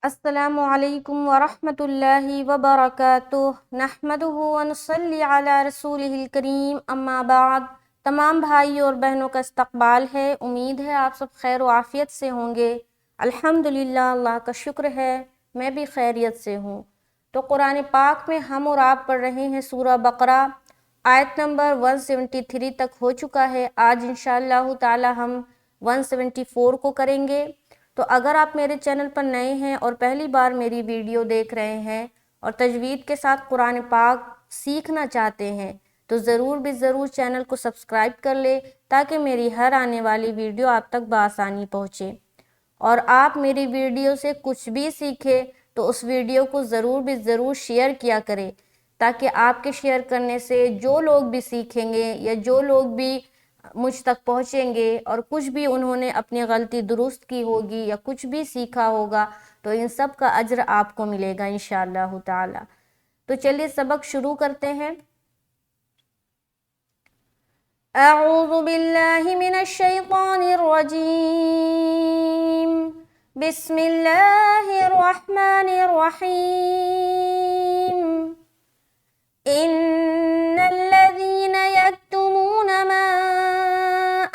السلام علیکم ورحمۃ اللہ وبرکاتہ نحمدہ ونصلی علی رسولہ الکریم اما بعد۔ تمام بھائی اور بہنوں کا استقبال ہے۔ امید ہے آپ سب خیر و عافیت سے ہوں گے۔ الحمدللہ، اللہ کا شکر ہے میں بھی خیریت سے ہوں۔ تو قرآن پاک میں ہم اور آپ پڑھ رہے ہیں سورہ بقرہ، آیت نمبر 173 تک ہو چکا ہے۔ آج انشاءاللہ تعالی ہم 174 کو کریں گے۔ تو اگر آپ میرے چینل پر نئے ہیں اور پہلی بار میری ویڈیو دیکھ رہے ہیں اور تجوید کے ساتھ قرآن پاک سیکھنا چاہتے ہیں تو ضرور بھی ضرور چینل کو سبسکرائب کر لے تاکہ میری ہر آنے والی ویڈیو آپ تک بآسانی پہنچے۔ اور آپ میری ویڈیو سے کچھ بھی سیکھے تو اس ویڈیو کو ضرور بھی ضرور شیئر کیا کرے تاکہ آپ کے شیئر کرنے سے جو لوگ بھی سیکھیں گے یا جو لوگ بھی مجھ تک پہنچیں گے اور کچھ بھی انہوں نے اپنی غلطی درست کی ہوگی یا کچھ بھی سیکھا ہوگا تو ان سب کا اجر آپ کو ملے گا انشاءاللہ تعالی۔ تو چلیے سبق شروع کرتے ہیں۔ اعوذ باللہ من الشیطان الرجیم، بسم اللہ الرحمن الرحیم۔ ان الذین یکتمون ما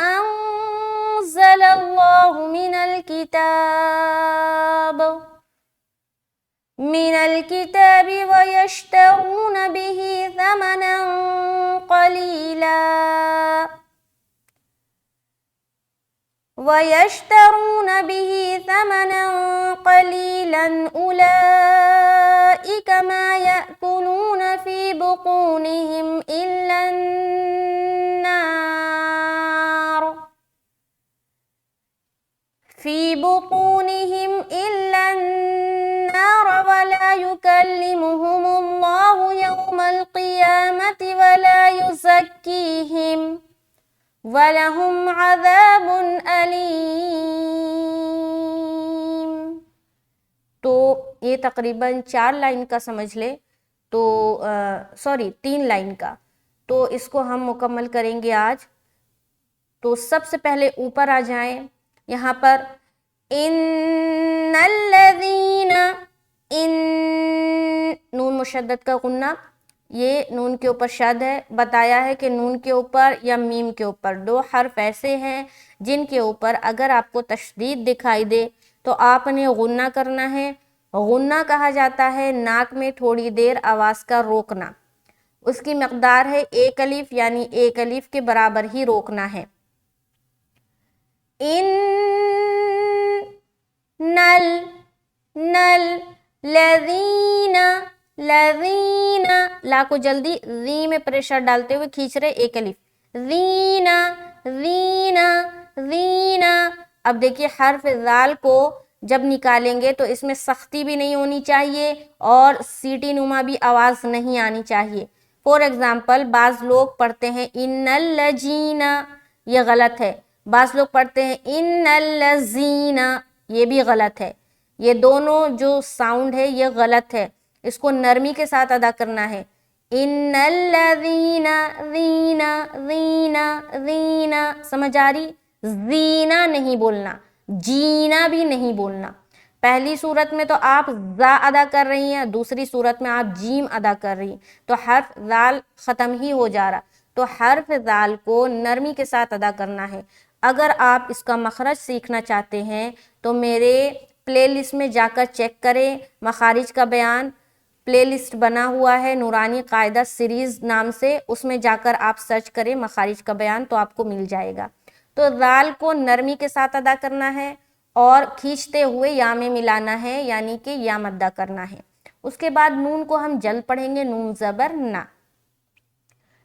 انزل اللہ من الكتاب ويشترون به ثمنا قليلا أولئك ما يأكلون في بطونهم إلا النار ولا يكلمهم الله يوم القيامة ولا يزكيهم وَلَهُمْ عَذَابٌ أَلِيمٌ۔ تو یہ تقریباً 4 لائن کا سمجھ لے تو 3 لائن کا، تو اس کو ہم مکمل کریں گے آج۔ تو سب سے پہلے اوپر آ جائیں، یہاں پر ان الذین، ان نون مشدد کا غنہ، یہ نون کے اوپر شد ہے۔ بتایا ہے کہ نون کے اوپر یا میم کے اوپر 2 حرف ایسے ہیں جن کے اوپر اگر آپ کو تشدید دکھائی دے تو آپ نے غنہ کرنا ہے۔ غنہ کہا جاتا ہے ناک میں تھوڑی دیر آواز کا روکنا، اس کی مقدار ہے 1 الف، یعنی 1 الف کے برابر ہی روکنا ہے۔ نل نل لذین، لذین، لا کو جلدی ذی میں پریشر ڈالتے ہوئے کھینچ رہے 1 الف، ذین ذین ذین۔ اب دیکھیے حرف ذال کو جب نکالیں گے تو اس میں سختی بھی نہیں ہونی چاہیے اور سیٹی نما بھی آواز نہیں آنی چاہیے۔ فور ایگزامپل بعض لوگ پڑھتے ہیں ان الذین، یہ غلط ہے۔ بعض لوگ پڑھتے ہیں ان الذین، یہ بھی غلط ہے۔ یہ دونوں جو ساؤنڈ ہے یہ غلط ہے، اس کو نرمی کے ساتھ ادا کرنا ہے۔ ان الذین، ذین ذین ذین، سمجھ آ رہی؟ زینہ نہیں بولنا، جینا بھی نہیں بولنا۔ پہلی صورت میں تو آپ زا ادا کر رہی ہیں، دوسری صورت میں آپ جیم ادا کر رہی ہیں، تو حرف ذال ختم ہی ہو جا رہا۔ تو حرف ذال کو نرمی کے ساتھ ادا کرنا ہے۔ اگر آپ اس کا مخرج سیکھنا چاہتے ہیں تو میرے پلے لسٹ میں جا کر چیک کریں، مخارج کا بیان پلے لسٹ بنا ہوا ہے نورانی قاعدہ سیریز نام سے، اس میں جا کر آپ سرچ کریں مخارج کا بیان تو آپ کو مل جائے گا۔ تو ذال کو نرمی کے ساتھ ادا کرنا ہے اور کھینچتے ہوئے یا میں ملانا ہے، یعنی کہ یا مدہ کرنا ہے۔ اس کے بعد نون کو ہم جلد پڑھیں گے، نون زبر نا۔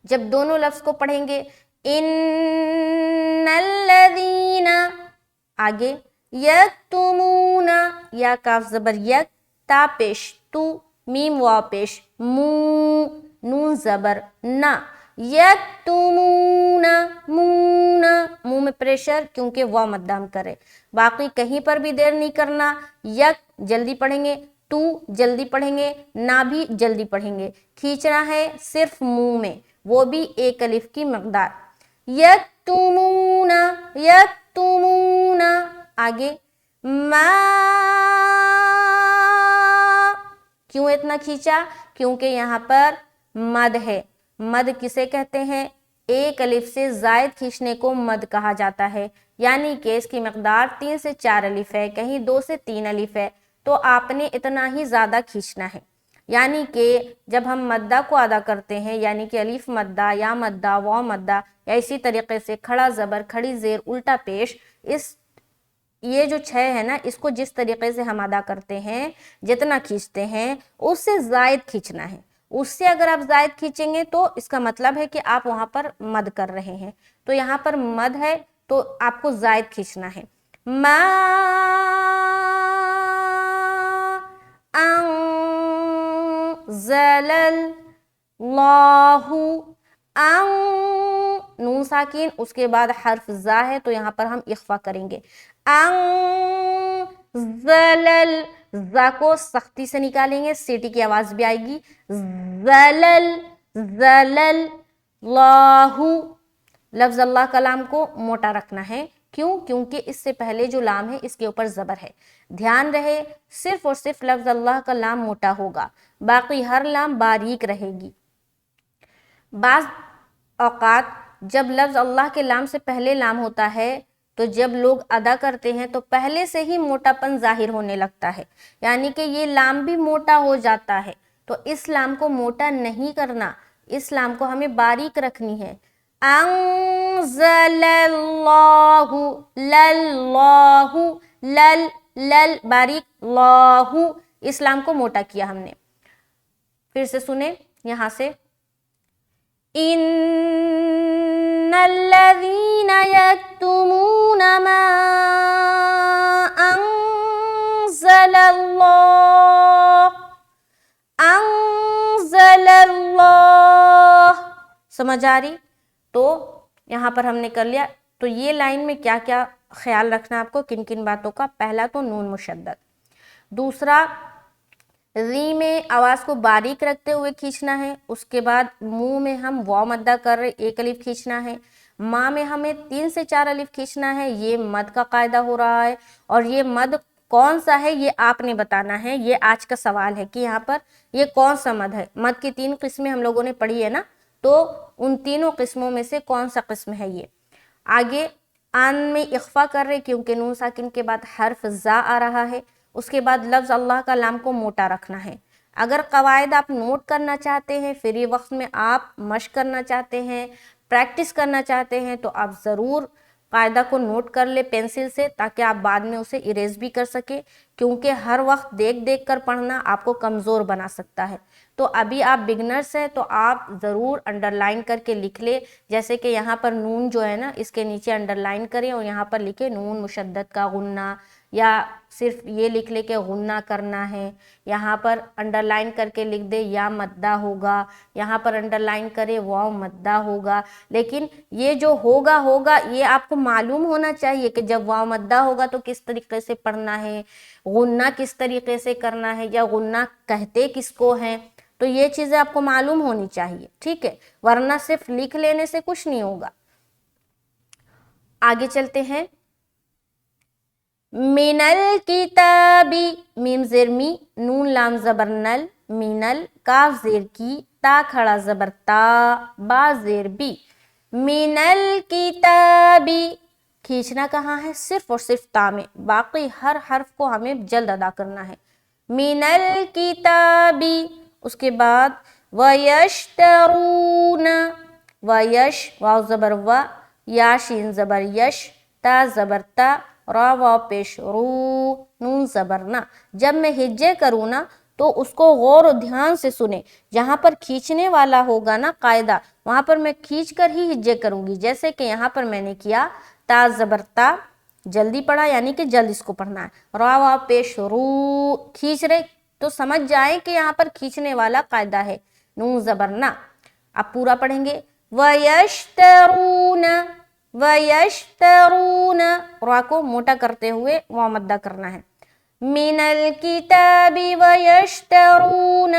جب دونوں لفظ کو پڑھیں گے ان الذین، آگے یکتمون، یا کاف زبر یک، تا پیش تو، میم واو پیش مو، نون زبر نا، یکتمون، مون، منہ میں پریشر کیونکہ واو مدام کرے۔ باقی کہیں پر بھی دیر نہیں کرنا، یک جلدی پڑھیں گے، تو جلدی پڑھیں گے، نا بھی جلدی پڑھیں گے۔ کھینچنا ہے صرف منہ میں، وہ بھی 1 الف کی مقدار۔ یکتمون، یکتمون، آگے ما क्यों इतना खींचा? क्योंकि यहाँ पर मद है। मद किसे कहते हैं? एक अलिफ से जायद खींचने को मद कहा जाता है, यानी कि इसकी मकदार 3 से 4 अलिफ है, कहीं 2 से 3 अलिफ है, तो आपने इतना ही ज़्यादा खींचना है। यानी कि जब हम मद्दा को अदा करते हैं, यानी कि अलिफ मद्दा, या मद्दा, वाव मद्दा, या इसी तरीके से खड़ा ज़बर, खड़ी ज़ेर, उल्टा पेश, ये जो 6 है ना, इसको जिस तरीके से हम अदा करते हैं, जितना खींचते हैं उससे ज़ायद खींचना है। उससे अगर आप ज़ायद खींचेंगे तो इसका मतलब है कि आप वहाँ पर मद कर रहे हैं। तो यहाँ पर मद है तो आपको ज़ायद खींचना है। मा अंज़लल्लाहु, नून साकिन, उसके बाद हर्फ जा है तो यहाँ पर हम इख्फा करेंगे। अंज़लल, जा को सख्ती से निकालेंगे, सीटी की आवाज भी आएगी। ज़लल, ज़लल, लाहु, लफ्ज अल्लाह का लाम को मोटा रखना है। क्यों? क्योंकि इससे पहले जो लाम है इसके ऊपर ज़बर है। ध्यान रहे, सिर्फ और सिर्फ लफ्ज अल्लाह का लाम मोटा होगा, बाकी हर लाम बारीक रहेगी। बाज़ औकात जब लफ्ज अल्लाह के लाम से पहले लाम होता है तो जब लोग अदा करते हैं तो पहले से ही मोटापन जाहिर होने लगता है, यानी कि ये लाम भी मोटा हो जाता है। तो इस लाम को मोटा नहीं करना, इस लाम को हमें बारीक रखनी है। अंज़लल्लाहु, लल्लाहु, लल, लल बारीक, लाहु, इस लाम को मोटा किया हमने। फिर से सुने यहाँ से, इन्नल्लज़ीना यक्तुमूना मा अंज़लल्लाह, समझ आ रही? तो यहाँ पर हमने कर लिया। तो ये लाइन में क्या क्या ख्याल रखना आपको, किन किन बातों का? पहला तो नून मुशद्दद, दूसरा री में आवाज़ को बारीक रखते हुए खींचना है, उसके बाद मुंह में हम वाव मद्दा कर रहे, एक अलिफ खींचना है। माँ में हमें 3 से 4 अलिफ खींचना है, ये मद का कायदा हो रहा है। और ये मद कौन सा है ये आपने बताना है, ये आज का सवाल है कि यहाँ पर ये कौन सा मद है। मद की 3 किस्में हम लोगों ने पढ़ी है ना, तो उन तीनों किस्मों में से कौन सा किस्म है ये। आगे आन में इख्फा कर रहे क्योंकि नून साकिन के बाद हर्फ जा आ रहा है। उसके बाद लफ्ज़ अल्लाह का लाम को मोटा रखना है। अगर कवायद आप नोट करना चाहते हैं, फ्री वक्त में आप मश्क करना चाहते हैं, प्रैक्टिस करना चाहते हैं, तो आप ज़रूर कायदा को नोट कर ले पेंसिल से, ताकि आप बाद में उसे इरेज भी कर सके, क्योंकि हर वक्त देख देख कर पढ़ना आपको कमज़ोर बना सकता है। तो अभी आप बिगनर्स हैं तो आप ज़रूर अंडरलाइन करके लिख ले, जैसे कि यहाँ पर नून जो है ना, इसके नीचे अंडरलाइन करें और यहाँ पर लिखे नून मुशद्दद का गुन्ना, या सिर्फ ये लिख ले कि गुन्ना करना है। यहाँ पर अंडरलाइन करके लिख दे या मद्दा होगा, यहाँ पर अंडरलाइन करे वाव मद्दा होगा। लेकिन ये जो होगा ये आपको मालूम होना चाहिए कि जब वाव मद्दा होगा तो किस तरीके से पढ़ना है, गुन्ना किस तरीके से करना है, या गुन्ना कहते किसको हैं। तो ये चीज़ें आपको मालूम होनी चाहिए, ठीक है, वरना सिर्फ लिख लेने से कुछ नहीं होगा। आगे चलते हैं। मिनल किताबी, मीम ज़ेर मी, नून लाम ज़बर नल, मिनल, काफ ज़ेर की, ता खड़ा ज़बर ता, बा ज़ेर बी, मिनल किताबी। खींचना कहाँ है? सिर्फ और सिर्फ ता में, बाकी हर हर्फ को हमें जल्द अदा करना है। मिनल किताबी, उसके बाद वयश्तरून, वयश, वाव ज़बर व, या शीन ज़बर यश, ता ज़बर ता, रा वाव पेश रू, नून ज़बर ना। जब मैं हिज्जे करूँ ना तो उसको गौर और ध्यान से सुने। जहाँ पर खींचने वाला होगा ना कायदा, वहाँ पर मैं खींच कर ही हिज्जे करूँगी। जैसे कि यहाँ पर मैंने किया ता ज़बर ता, जल्दी पढ़ा यानी कि जल्द इसको पढ़ना है। रा वाव पेश रू, खींच रहे तो समझ जाए कि यहाँ पर खींचने वाला कायदा है, नून ज़बर ना। अब पूरा पढ़ेंगे। वयश्तरून, वयश्तरून, रा को मोटा करते हुए वाव मद्दा करना है। मिनल किताबी वयश्तरून।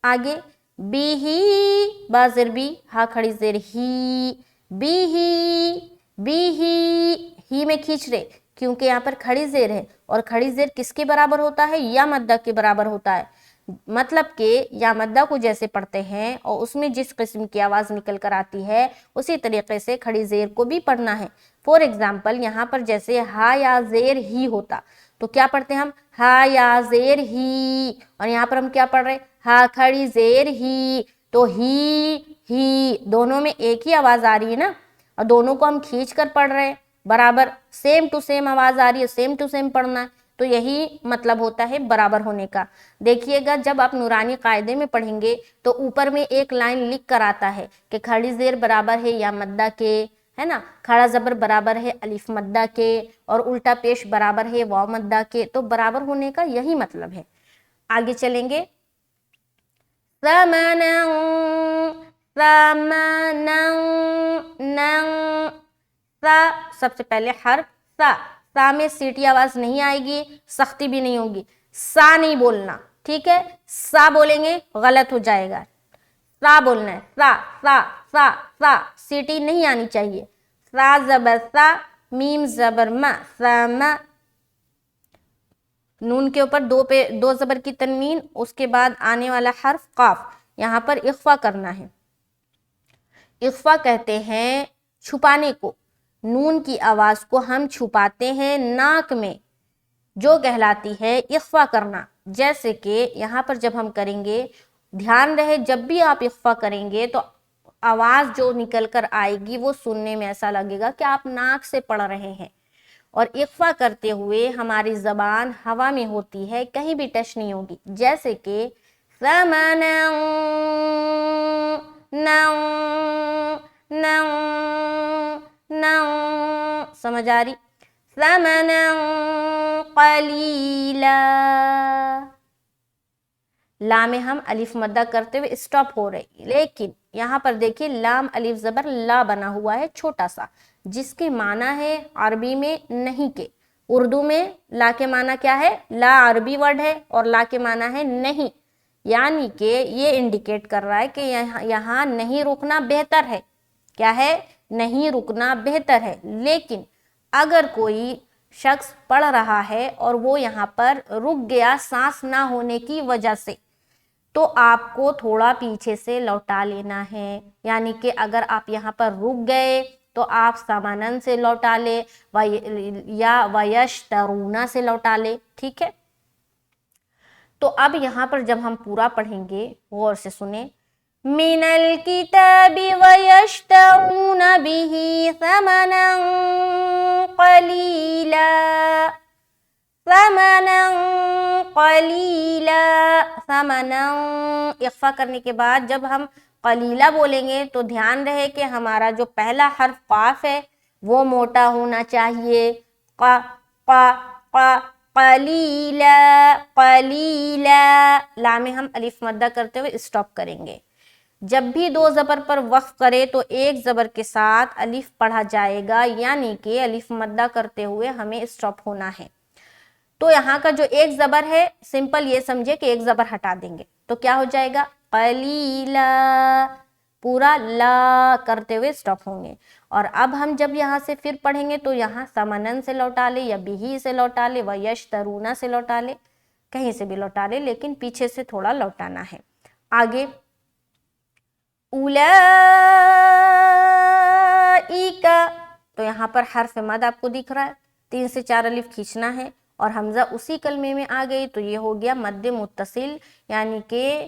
आगे बिही, बा ज़ेर बी, हा खड़ी ज़ेर ही, बिही, बिही, ही में खींच रहे क्योंकि यहाँ पर खड़ी ज़ेर है, और खड़ी ज़ेर किसके बराबर होता है? या मद्दा के बराबर होता है। मतलब کہ یا مدہ کو جیسے پڑھتے ہیں اور اس میں جس قسم کی آواز نکل کر آتی ہے اسی طریقے سے کھڑی زیر کو بھی پڑھنا ہے. فور ایگزامپل یہاں پر جیسے ہا یا زیر ہی ہوتا تو کیا پڑھتے ہیں ہم ہا یا زیر ہی, اور یہاں پر ہم کیا پڑھ رہے ہا کھڑی زیر ہی, تو ہی دونوں میں ایک ہی آواز آ رہی ہے نا, اور دونوں کو ہم کھینچ کر پڑھ رہے ہیں برابر, سیم ٹو سیم آواز آ رہی ہے, سیم ٹو سیم پڑھنا ہے, تو یہی مطلب ہوتا ہے برابر ہونے کا. دیکھیے گا جب آپ نورانی قاعدے میں پڑھیں گے تو اوپر میں ایک لائن لکھ کر آتا ہے کہ کھڑی زیر برابر ہے یا مدہ کے, ہے نا, کھڑا زبر برابر ہے الف مدہ کے, اور الٹا پیش برابر ہے واو مدہ کے, تو برابر ہونے کا یہی مطلب ہے. آگے چلیں گے. سب سے پہلے حرف سا میں سیٹی آواز نہیں آئے گی, سختی بھی نہیں ہوگی, سا نہیں بولنا, ٹھیک ہے, سا بولیں گے غلط ہو جائے گا, سا بولنا ہے, سا سا سا سا, سیٹی نہیں آنی چاہیے. سا زبر سا, میم زبر ما, ساما. نون کے اوپر دو زبر کی تنوین, اس کے بعد آنے والا حرف قاف, یہاں پر اخفا کرنا ہے. اخفا کہتے ہیں چھپانے کو, نون کی آواز کو ہم چھپاتے ہیں ناک میں, جو کہلاتی ہے اخفا کرنا. جیسے کہ یہاں پر جب ہم کریں گے, دھیان رہے جب بھی آپ اخفا کریں گے تو آواز جو نکل کر آئے گی وہ سننے میں ایسا لگے گا کہ آپ ناک سے پڑھ رہے ہیں, اور اخفا کرتے ہوئے ہماری زبان ہوا میں ہوتی ہے, کہیں بھی ٹچ نہیں ہوگی. جیسے کہ سمجھ آ رہی, قلیلا. لا میں ہم الف مدہ کرتے ہوئے اسٹاپ ہو رہے, لیکن یہاں پر دیکھیے لام الف زبر لا بنا ہوا ہے چھوٹا سا, جس کے معنی ہے عربی میں نہیں کے. اردو میں لا کے معنی کیا ہے, لا عربی ورڈ ہے اور لا کے معنی ہے نہیں, یعنی کہ یہ انڈیکیٹ کر رہا ہے کہ یہاں نہیں رکنا بہتر ہے. کیا ہے, نہیں رکنا بہتر ہے. لیکن اگر کوئی شخص پڑھ رہا ہے اور وہ یہاں پر رک گیا سانس نہ ہونے کی وجہ سے, تو آپ کو تھوڑا پیچھے سے لوٹا لینا ہے. یعنی کہ اگر آپ یہاں پر رک گئے تو آپ سامانن سے لوٹا لے یا ویشترونا سے لوٹا لے, ٹھیک ہے. تو اب یہاں پر جب ہم پورا پڑھیں گے غور سے سنیں. من الکتاب ویشترون به ثمنا قلیلا, ثمنا قلیلا. ثمنا اخفا کرنے کے بعد جب ہم قلیلا بولیں گے تو دھیان رہے کہ ہمارا جو پہلا حرف قاف ہے وہ موٹا ہونا چاہیے. قا قا قا قلیلا قلیلا. لا میں ہم الف مدہ کرتے ہوئے اسٹاپ کریں گے. جب بھی دو زبر پر وقف کرے تو ایک زبر کے ساتھ الف پڑھا جائے گا, یعنی کہ الف مدہ کرتے ہوئے ہمیں اسٹاپ ہونا ہے. تو یہاں کا جو ایک زبر ہے سمپل یہ سمجھے کہ ایک زبر ہٹا دیں گے تو کیا ہو جائے گا قلیلا, پورا لا کرتے ہوئے اسٹاپ ہوں گے. اور اب ہم جب یہاں سے پھر پڑھیں گے تو یہاں سمنن سے لوٹا لے یا بیہی سے لوٹا لے ویشترونا سے لوٹا لے, کہیں سے بھی لوٹا لے, لیکن پیچھے سے تھوڑا لوٹانا ہے. آگے اولئک, تو یہاں پر حرف مد آپ کو دکھ رہا ہے, 3 سے 4 الف کھینچنا ہے اور حمزہ اسی کلمے میں آ گئی تو یہ ہو گیا مد متصل. یعنی کہ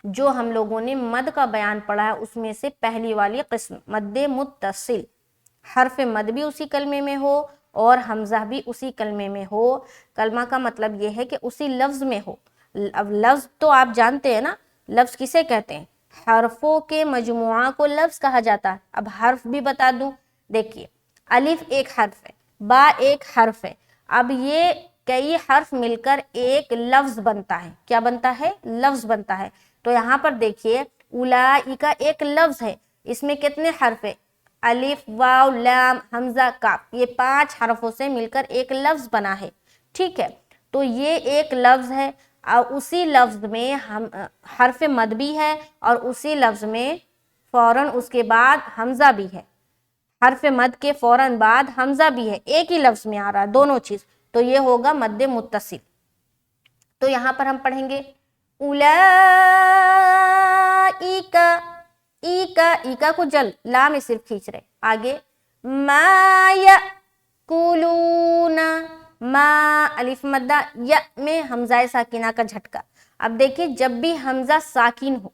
جو ہم لوگوں نے مد کا بیان پڑھا ہے اس میں سے پہلی والی قسم مد متصل, حرف مد بھی اسی کلمے میں ہو اور حمزہ بھی اسی کلمے میں ہو. کلمہ کا مطلب یہ ہے کہ اسی لفظ میں ہو. اب لفظ تو آپ جانتے ہیں نا, لفظ کسے کہتے ہیں, حرفوں کے مجموعہ کو لفظ کہا جاتا ہے. اب حرف بھی بتا دوں, دیکھیے الف ایک حرف ہے, با ایک حرف ہے, اب یہ کئی حرف مل کر ایک لفظ بنتا ہے. کیا بنتا ہے, لفظ بنتا ہے. تو یہاں پر دیکھیے اولئک ایک لفظ ہے, اس میں کتنے حرف ہے, الف واو لام حمزہ کاف, یہ 5 حرفوں سے مل کر ایک لفظ بنا ہے, ٹھیک ہے. تو یہ ایک لفظ ہے اور اسی لفظ میں ہم حرف مد بھی ہے اور اسی لفظ میں فوراً اس کے بعد حمزہ بھی ہے, حرف مد کے فوراً بعد حمزہ بھی ہے, ایک ہی لفظ میں آ رہا ہے دونوں چیز, تو یہ ہوگا مد متصل. تو یہاں پر ہم پڑھیں گے उलाइका, ईका को जल, ला में सिर्फ खींच रहे। आगे मा याकुलूना, मा अलिफ मद्दा, या में हमजा साकिना का झटका। अब देखिए जब भी हमजा साकिन हो,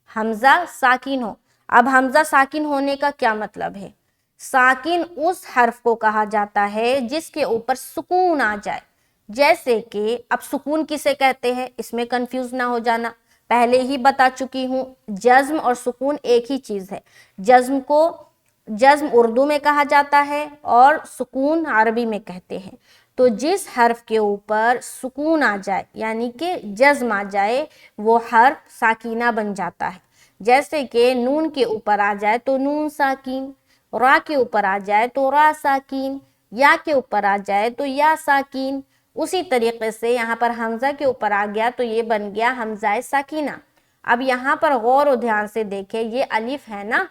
हमजा साकिन हो, अब हमजा साकिन होने का क्या मतलब है? साकिन उस हर्फ को कहा जाता है जिसके ऊपर सुकून आ जाए। जैसे कि अब सुकून किसे कहते हैं, इसमें कंफ्यूज ना हो जाना, पहले ही बता चुकी हूं, जज्म और सुकून एक ही चीज है। जज्म को जज्म उर्दू में कहा जाता है और सुकून अरबी में कहते हैं। तो जिस हर्फ के ऊपर सुकून आ जाए यानी कि जज्म आ जाए वो हर्फ साकीना बन जाता है। जैसे कि नून के ऊपर आ जाए तो नून साकीन, रा के ऊपर आ जाए तो रा साकीन, या के ऊपर आ जाए तो या साकीन। उसी तरीके से यहाँ पर हमजा के ऊपर आ गया तो ये बन गया हमजा साकीना। अब यहाँ पर गौर और ध्यान से देखें, ये अलिफ है ना,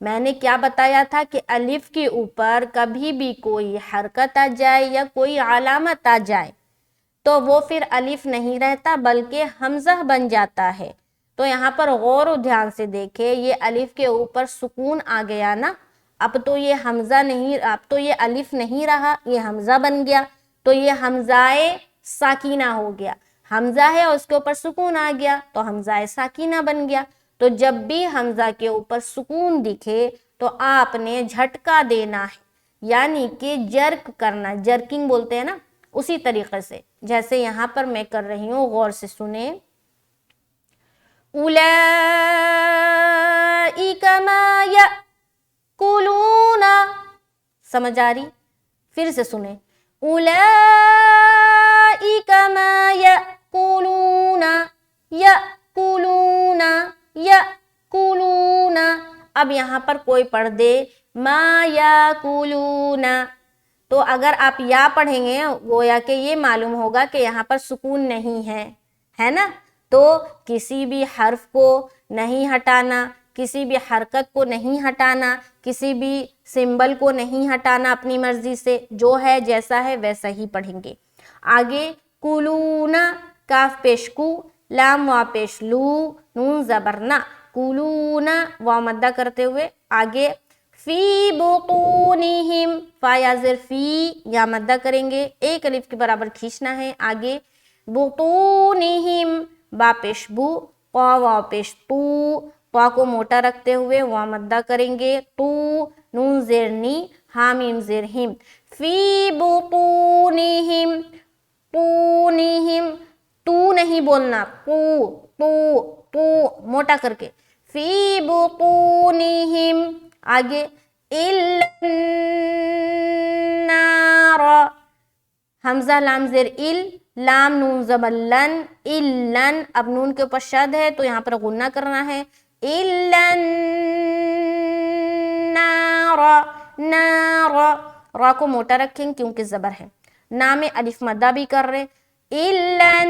मैंने क्या बताया था कि अलिफ के ऊपर कभी भी कोई हरकत आ जाए या कोई अलामत आ जाए तो वो फिर अलिफ नहीं रहता बल्कि हमजा बन जाता है। तो यहाँ पर गौर और ध्यान से देखें, ये अलिफ के ऊपर सुकून आ गया ना, अब तो ये हमजा नहीं, अब तो ये अलिफ नहीं रहा, ये हमजा बन गया। तो ये हमजाए साकीना हो गया, हमजा है और उसके ऊपर सुकून आ गया तो हमजाए साकीना बन गया। तो जब भी हमजा के ऊपर सुकून दिखे तो आपने झटका देना है, यानी कि जर्क करना, जर्किंग बोलते हैं ना, उसी तरीके से जैसे यहां पर मैं कर रही हूं, गौर से सुने। उलाइका मा याकुलूना, समझ आ रही? फिर से सुने, उलाइका मा याकुलूना, याकुलूना, याकुलूना। अब यहाँ पर कोई पढ़ दे मा याकुलूना, तो अगर आप या पढ़ेंगे गोया के ये मालूम होगा कि यहाँ पर सुकून नहीं है ना। तो किसी भी हर्फ को नहीं हटाना, किसी भी हरकत को नहीं हटाना, किसी भी सिंबल को नहीं हटाना अपनी मर्जी से, जो है जैसा है वैसा ही पढ़ेंगे। आगे कुलूना, काफ पेश कु, लाम वा पेश लू, नून जबरना, कुलूना वा मद्दा करते हुए। आगे फी बुतूनिहिम, फा या ज़ेर फी, या मद्दा करेंगे, एक अलिफ के बराबर खींचना है। आगे बुतूनिहिम, बा पेश बू, क़ा वा पेश तू, क़ा को मोटा रखते हुए वा मद्दा करेंगे, तू, नून ज़ेर नी, हा मीम ज़ेर हिम, फी बुतूनिहिम, तूनिहिम, तू नहीं बोलना, तू तू तू मोटा करके, फी बुतूनिहिम। आगे इल्लन्नार, हमजा लाम ज़ेर इल, लाम नून ज़बल्लन, इल्लन, अब नून के ऊपर शद है तो यहाँ पर गुन्ना करना है, इल्लन्नार, नार, रा को मोटा रखेंगे क्योंकि ज़बर है। ना में अलिफ मद्दा भी कर रहे, इल्लन्नार,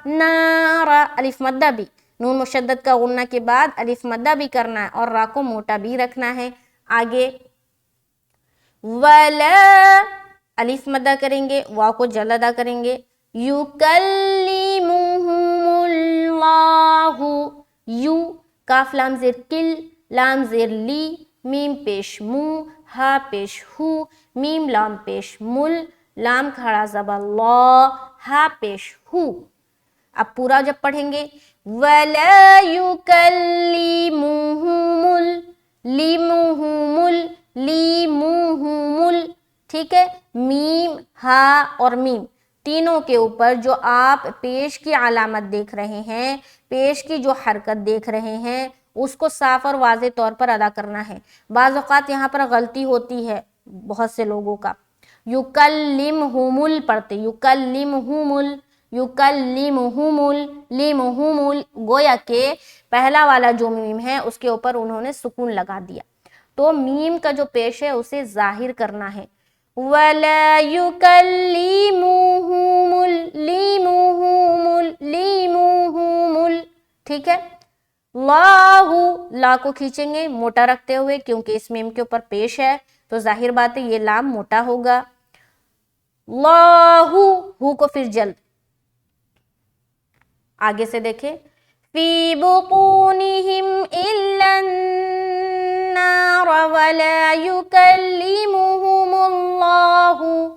नारा, अलिफ मद्दा भी, नून मुशद्दद का गुन्ना के बाद अलिफ मद्दा भी करना है और रा को मोटा भी रखना है। आगे वला, अलिफ मद्दा करेंगे, वा को जल अदा करेंगे, युकल्लिमुहुमुल्लाहु, यू, काफ लाम ज़ेर किल, लाम ज़ेर ली, मीम पेश मु, हा पेश हु, मीम लाम पेश मुल, लाम खड़ा ज़बर ला, हा पेश हु। अब पूरा जब पढ़ेंगे, वला युकल्लिमुहुमुल, लिमुहुमुल, लिमुहुमुल, ठीक है। मीम, हा और मीम तीनों के ऊपर जो आप पेश की अलामत देख रहे हैं, पेश की जो हरकत देख रहे हैं, उसको साफ और वाज़े तौर पर अदा करना है। बाज़ औक़ात यहाँ पर गलती होती है बहुत से लोगों का, युकल्लिमुहुमुल पढ़ते, युकल्लिमुहुमुल, युकल्लिमुहुमुल, लिमुहुमुल, गोया के पहला वाला जो मीम है उसके ऊपर उन्होंने सुकून लगा दिया। तो मीम का जो पेश है उसे जाहिर करना है, वला युकल्लिमुहुमुल, लिमुहुमुल, लिमुहुमुल, ठीक है। लाहु, ला को खींचेंगे मोटा रखते हुए क्योंकि इस मीम के ऊपर पेश है तो जाहिर बात है ये लाम मोटा होगा। लाहु, हु को फिर जल्द, आगे से देखें, फी बुतूनिहिम इल्लन्नार वला युकल्लिमुहुमुल्लाहु।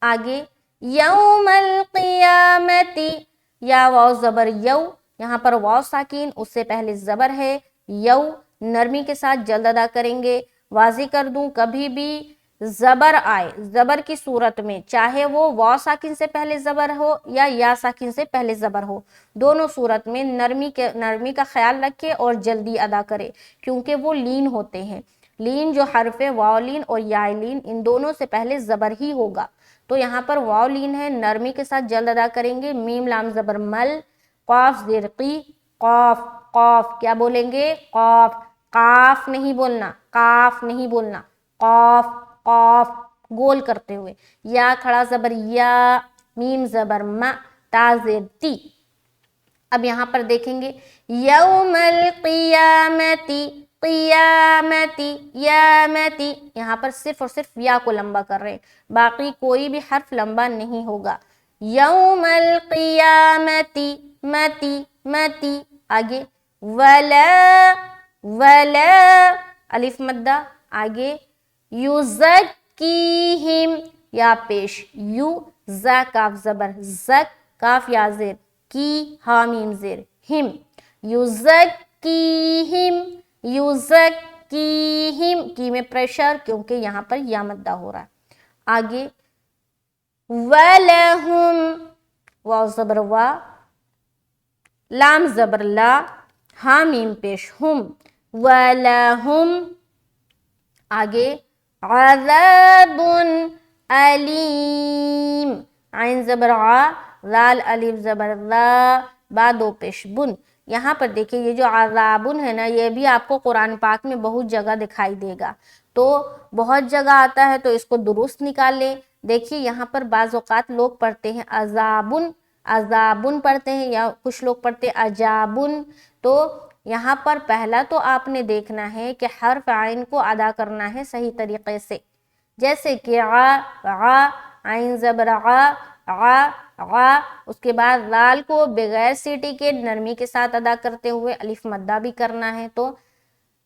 आगे यौमल क़ियामती, या वाव ज़बर यौ, यहाँ पर वाव साकिन, उससे पहले ज़बर है यौ, नरमी के साथ जल्द अदा करेंगे। वाज़ी कर दूं, कभी भी ज़बर आए ज़बर की सूरत में, चाहे वो वाव साकिन से पहले ज़बर हो या साकिन से पहले ज़बर हो, दोनों सूरत में नरमी का ख्याल रखे और जल्दी अदा करे, क्योंकि वो लीन होते हैं। लीन जो हर्फ वाव लीन और या लीन, इन दोनों से पहले ज़बर ही होगा। तो यहाँ पर वाव लीन है, नरमी के साथ जल्द अदा करेंगे। मीम लाम ज़बर मल, क़ाफ ज़ेर क़ी, क़ाफ क़ाफ, क्या बोलेंगे? क़ाफ, काफ नहीं बोलना, काफ नहीं बोलना, क़ाफ क़ाफ गोल करते हुए। या खड़ा ज़बर या, मीम ज़बर मा, ता ज़ेर ती। अब यहाँ पर देखेंगे यौमल क़ियामती, क़ियामती, यामती, यहाँ पर सिर्फ और सिर्फ या को लंबा कर रहे हैं, बाकी कोई भी हर्फ लंबा नहीं होगा। यौमल क़ियामती, मती मती। आगे वला, वला अलिफ मद्दा। आगे युज़क्कीहिम, या पेश यू, ज़ा काफ ज़बर ज़क, काफ या ज़ेर की, हा मीम ज़ेर हिम, युज़क्कीहिम, युज़क्कीहिम, की में प्रेशर क्योंकि यहाँ पर या मद्दा हो रहा है। आगे वलहुम, वाव ज़बर वा, लाम ज़बर ला, हा मीम पेश हुम, वलहुम। आगे अज़ाबुन अलीम, आइन ज़बर आ, लाल अलिफ ज़बर ला, बा दो पेश बुन। यहाँ पर देखिए ये जो अज़ाबुन है ना, ये भी आपको कुरान पाक में बहुत जगह दिखाई देगा, तो बहुत जगह आता है, तो इसको दुरुस्त निकाल लें। देखिए यहाँ पर बाज़ औक़ात लोग पढ़ते हैं अज़ाबुन, अज़ाबुन पढ़ते हैं, या कुछ लोग पढ़ते हैं अजाबुन। तो यहाँ पर पहला तो आपने देखना है कि हर्फ आइन को अदा करना है सही तरीके से, जैसे कि आ, आइन ज़बर आ, उसके बाद लाल को बगैर सीटी के नरमी के साथ अदा करते हुए अलिफ मद्दा भी करना है। तो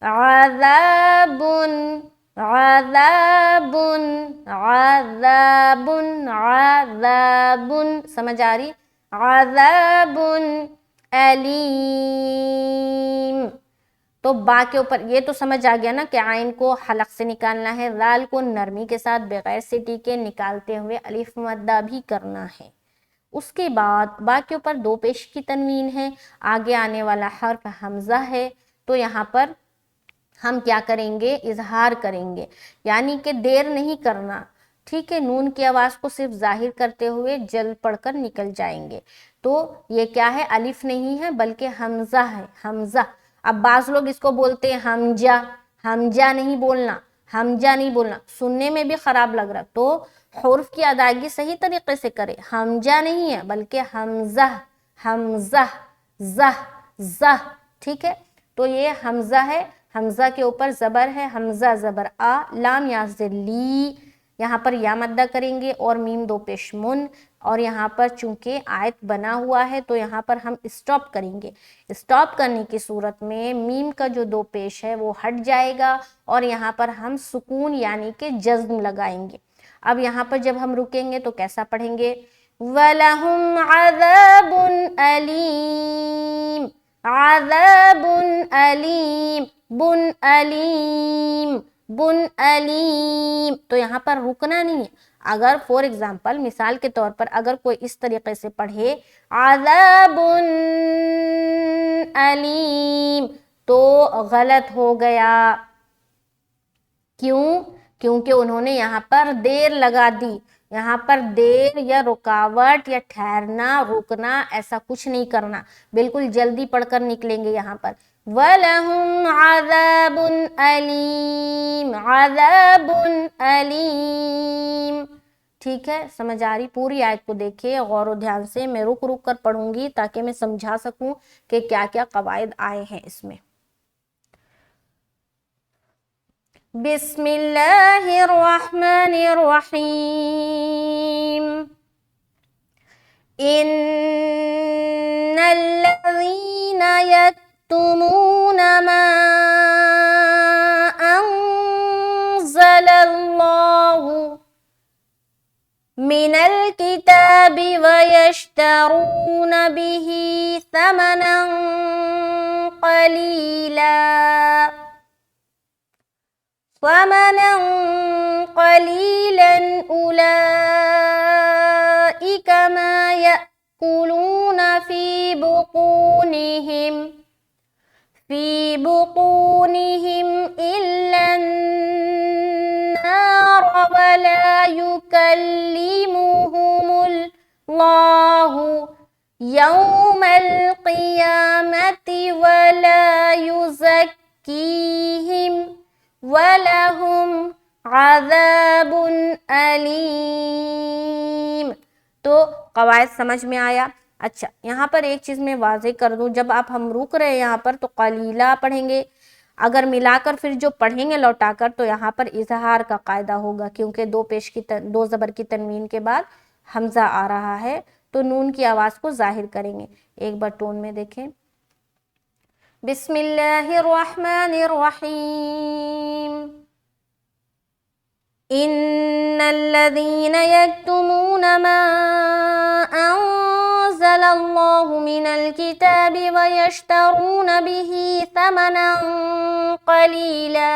आज़ाबुन, आज़ाबुन, आज़ाबुन, आज़ाबुन, समझ आ रही? आज़ाबुन अलीम। तो बा के ऊपर ये तो समझ आ गया ना कि आइन को हलक से निकालना है, लाल को नरमी के साथ बगैर सीटी के निकालते हुए अलिफ मद्दा भी करना है। उसके बाद बा के ऊपर दो पेश की तनवीन है, आगे आने वाला हर्फ हमजा है, तो यहाँ पर हम क्या करेंगे? इजहार करेंगे, यानी कि देर नहीं करना, ठीक है। नून की आवाज़ को सिर्फ जाहिर करते हुए जल्द पढ़कर निकल जाएंगे। तो ये क्या है? अलिफ नहीं है बल्कि हमजा है, हमजा। अब बाज़ लोग इसको बोलते हैं हमजा, हमजा नहीं बोलना, हमजा नहीं बोलना, सुनने में भी ख़राब लग रहा, तो हुर्फ की अदायगी सही तरीके से करें, हमजा नहीं है बल्कि हमजा, हमजा, ज़ह, ज़ह, ठीक है। तो ये हमजा है, हमजा के ऊपर ज़बर है, हमजा ज़बर आ, लाम या ज़ेर ली, यहाँ पर या मद्दा करेंगे और मीम दो पेश मुन। और यहाँ पर चूंकि आयत बना हुआ है तो यहाँ पर हम स्टॉप करेंगे। स्टॉप करने की सूरत में मीम का जो दो पेश है वो हट जाएगा और यहाँ पर हम सुकून यानी कि जज्म लगाएंगे। अब यहाँ पर जब हम रुकेंगे तो कैसा पढ़ेंगे? वलहुम अज़ाबुन अलीम, अज़ाबुन अलीम, बुन अलीम, बुन अलीम। तो यहाँ पर रुकना नहीं है। अगर फॉर एग्जाम्पल, मिसाल के तौर पर, अगर कोई इस तरीके से पढ़े अज़ाबुन अलीम, तो गलत हो गया। क्यों? क्योंकि उन्होंने यहाँ पर देर लगा दी। यहाँ पर देर या रुकावट या ठहरना, रुकना, ऐसा कुछ नहीं करना, बिल्कुल जल्दी पढ़कर निकलेंगे। यहाँ पर वलहुम अज़ाबुन अलीम, अज़ाबुन अलीम, ठीक है। समझ आ रही? पूरी आयत को देखिए गौर और ध्यान से, मैं रुक रुक कर पढ़ूंगी ताकि मैं समझा सकूं कि क्या क्या कवायद आए हैं इसमें। बिस्मिल्लाहिर्रहमानिर्रहीम। इन्नल من الكتاب ويشترون به ثمنا قليلا أولئك ما يأكلون في بطونهم إلا النار ولا يكلمهم الله يوم القيامة ولا يزكيهم وَلَهُمْ عَذَابٌ أَلِيمٌ۔ تو قواعد سمجھ میں آیا؟ اچھا، یہاں پر ایک چیز میں واضح کر دوں، جب ہم رک رہے ہیں یہاں پر تو قلیلہ پڑھیں گے، اگر ملا کر پھر جو پڑھیں گے لوٹا کر تو یہاں پر اظہار کا قاعدہ ہوگا، کیونکہ دو زبر کی تنوین کے بعد حمزہ آ رہا ہے تو نون کی آواز کو ظاہر کریں گے۔ ایک بار ٹون میں دیکھیں، بسم اللہ الرحمن الرحیم، ان الذین یکتمون ما انزل اللہ من الکتاب ویشترون به ثمنا قلیلا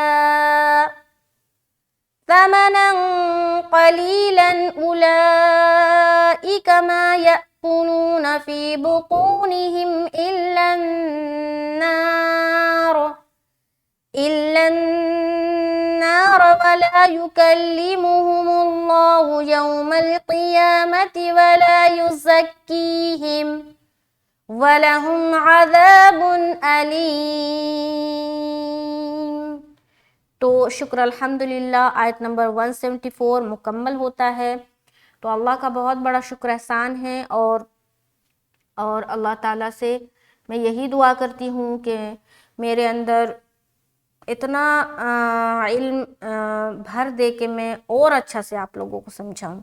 اولئک ما يأكلون في بطونهم إلا النار ولا يكلمهم الله يوم القيامة ولا يزكيهم وَلَهُمْ عَذَابٌ أَلِيمٌ۔ تو شکر الحمدللہ آیت نمبر 174 مکمل ہوتا ہے۔ تو اللہ کا بہت بڑا شکر احسان ہے، اور اللہ تعالیٰ سے میں یہی دعا کرتی ہوں کہ میرے اندر اتنا علم بھر دے کہ میں اور اچھا سے آپ لوگوں کو سمجھاؤں۔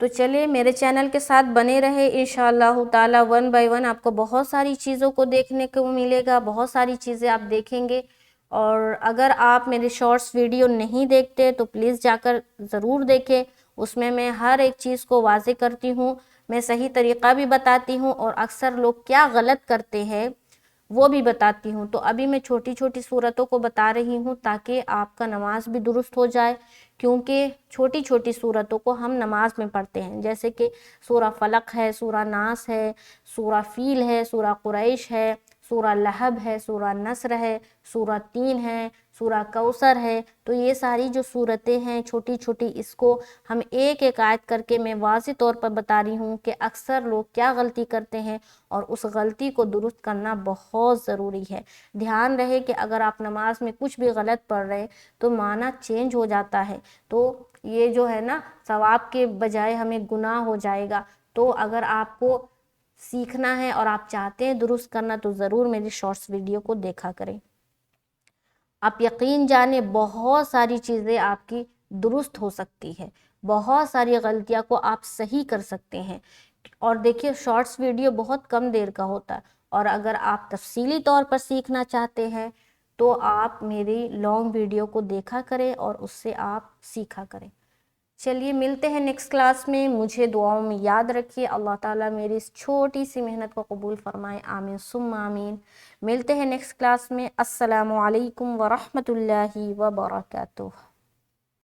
تو چلے میرے چینل کے ساتھ بنے رہے، انشاءاللہ تعالی 1 بائی 1 آپ کو بہت ساری چیزوں کو دیکھنے کو ملے گا، بہت ساری چیزیں آپ دیکھیں گے۔ اور اگر آپ میرے شارٹس ویڈیو نہیں دیکھتے تو پلیز جا کر ضرور دیکھیں، اس میں ہر ایک چیز کو واضح کرتی ہوں، میں صحیح طریقہ بھی بتاتی ہوں، اور اکثر لوگ کیا غلط کرتے ہیں وہ بھی بتاتی ہوں۔ تو ابھی میں چھوٹی چھوٹی صورتوں کو بتا رہی ہوں تاکہ آپ کا نماز بھی درست ہو جائے، کیونکہ چھوٹی چھوٹی صورتوں کو ہم نماز میں پڑھتے ہیں، جیسے کہ سورہ فلق ہے، سورہ ناس ہے، سورہ فیل ہے، سورہ قریش ہے، سورہ لہب ہے، سورہ نصر ہے، سورہ تین ہے، سورہ کوثر ہے۔ تو یہ ساری جو صورتیں ہیں چھوٹی چھوٹی، اس کو ہم ایک ایک آیت کر کے میں واضح طور پر بتا رہی ہوں کہ اکثر لوگ کیا غلطی کرتے ہیں، اور اس غلطی کو درست کرنا بہت ضروری ہے۔ دھیان رہے کہ اگر آپ نماز میں کچھ بھی غلط پڑھ رہے تو معنی چینج ہو جاتا ہے، تو یہ جو ہے نا ثواب کے بجائے ہمیں گناہ ہو جائے گا۔ تو اگر آپ کو سیکھنا ہے اور آپ چاہتے ہیں درست کرنا تو ضرور میری شارٹس ویڈیو کو دیکھا کریں۔ آپ یقین جانیں بہت ساری چیزیں آپ کی درست ہو سکتی ہے، بہت ساری غلطیاں کو آپ صحیح کر سکتے ہیں۔ اور دیکھیے شارٹس ویڈیو بہت کم دیر کا ہوتا ہے، اور اگر آپ تفصیلی طور پر سیکھنا چاہتے ہیں تو آپ میری لانگ ویڈیو کو دیکھا کریں اور اس سے آپ سیکھا کریں۔ چلیے ملتے ہیں نیکسٹ کلاس میں، مجھے دعاؤں میں یاد رکھیے، اللہ تعالیٰ میری اس چھوٹی سی محنت کو قبول فرمائے، آمین ثم آمین۔ ملتے ہیں نیکسٹ کلاس میں، السلام علیکم ورحمۃ اللہ وبرکاتہ۔